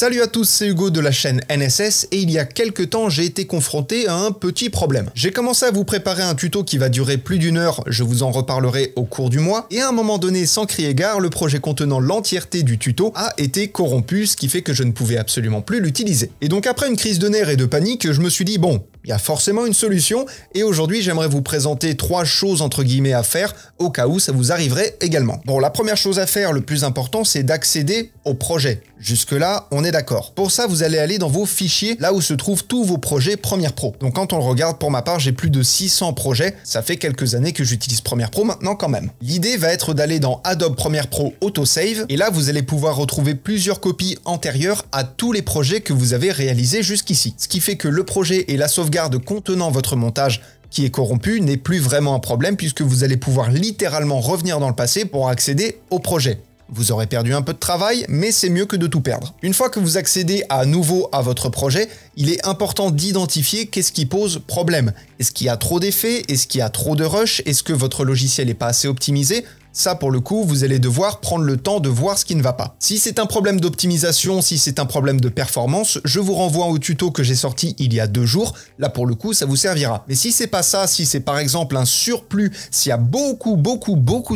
Salut à tous, c'est Hugo de la chaîne NSS et il y a quelques temps j'ai été confronté à un petit problème. J'ai commencé à vous préparer un tuto qui va durer plus d'1 heure, je vous en reparlerai au cours du mois, et à un moment donné, sans crier gare, le projet contenant l'entièreté du tuto a été corrompu, ce qui fait que je ne pouvais absolument plus l'utiliser. Et donc après une crise de nerfs et de panique, je me suis dit bon, il y a forcément une solution, et aujourd'hui j'aimerais vous présenter 3 choses entre guillemets à faire, au cas où ça vous arriverait également. Bon, la première chose à faire, le plus important, c'est d'accéder au projet. Jusque-là, on est d'accord. Pour ça, vous allez aller dans vos fichiers, là où se trouvent tous vos projets Premiere Pro. Donc quand on le regarde, pour ma part, j'ai plus de 600 projets. Ça fait quelques années que j'utilise Premiere Pro maintenant quand même. L'idée va être d'aller dans Adobe Premiere Pro Autosave, et là, vous allez pouvoir retrouver plusieurs copies antérieures à tous les projets que vous avez réalisés jusqu'ici. Ce qui fait que le projet et la sauvegarde contenant votre montage qui est corrompu n'est plus vraiment un problème puisque vous allez pouvoir littéralement revenir dans le passé pour accéder au projet. Vous aurez perdu un peu de travail, mais c'est mieux que de tout perdre. Une fois que vous accédez à nouveau à votre projet, il est important d'identifier qu'est-ce qui pose problème. Est-ce qu'il y a trop d'effets? Est-ce qu'il y a trop de rush? Est-ce que votre logiciel n'est pas assez optimisé? Ça, pour le coup, vous allez devoir prendre le temps de voir ce qui ne va pas. Si c'est un problème d'optimisation, si c'est un problème de performance, je vous renvoie au tuto que j'ai sorti il y a 2 jours. Là, pour le coup, ça vous servira. Mais si c'est pas ça, si c'est par exemple un surplus, s'il y a beaucoup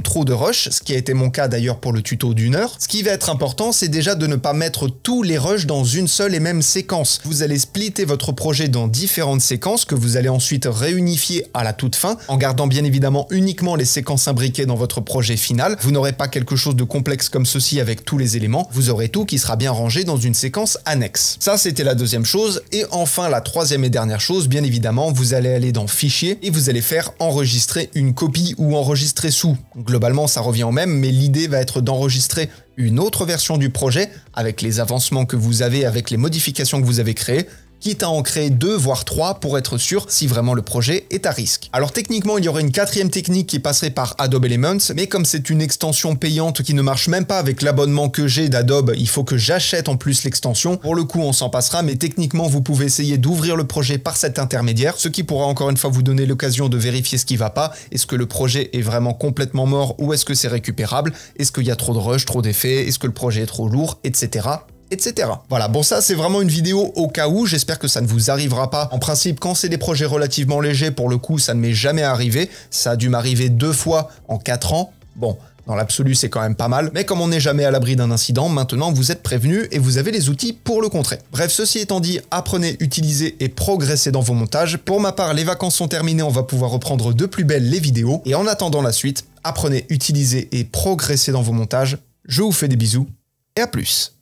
trop de rush, ce qui a été mon cas d'ailleurs pour le tuto d'1 heure, ce qui va être important, c'est déjà de ne pas mettre tous les rushs dans une seule et même séquence. Vous allez splitter votre projet dans différentes séquences que vous allez ensuite réunifier à la toute fin, en gardant bien évidemment uniquement les séquences imbriquées dans votre projet final. Vous n'aurez pas quelque chose de complexe comme ceci avec tous les éléments, vous aurez tout qui sera bien rangé dans une séquence annexe. Ça, c'était la deuxième chose, et enfin la troisième et dernière chose, bien évidemment, vous allez aller dans Fichier et vous allez faire enregistrer une copie ou enregistrer sous. Globalement, ça revient au même, mais l'idée va être d'enregistrer une autre version du projet avec les avancements que vous avez, avec les modifications que vous avez créées, quitte à en créer 2 voire 3 pour être sûr si vraiment le projet est à risque. Alors techniquement, il y aurait une 4e technique qui passerait par Adobe Elements, mais comme c'est une extension payante qui ne marche même pas avec l'abonnement que j'ai d'Adobe, il faut que j'achète en plus l'extension. Pour le coup, on s'en passera, mais techniquement, vous pouvez essayer d'ouvrir le projet par cet intermédiaire, ce qui pourra encore une fois vous donner l'occasion de vérifier ce qui va pas. Est-ce que le projet est vraiment complètement mort ou est-ce que c'est récupérable? Est-ce qu'il y a trop de rush, trop d'effets? Est-ce que le projet est trop lourd, etc. etc. Voilà, bon ça c'est vraiment une vidéo au cas où, j'espère que ça ne vous arrivera pas. En principe, quand c'est des projets relativement légers, pour le coup, ça ne m'est jamais arrivé. Ça a dû m'arriver 2 fois en 4 ans. Bon, dans l'absolu, c'est quand même pas mal. Mais comme on n'est jamais à l'abri d'un incident, maintenant vous êtes prévenus et vous avez les outils pour le contrer. Bref, ceci étant dit, apprenez, utilisez et progressez dans vos montages. Pour ma part, les vacances sont terminées, on va pouvoir reprendre de plus belle les vidéos. Et en attendant la suite, apprenez, utilisez et progressez dans vos montages. Je vous fais des bisous et à plus.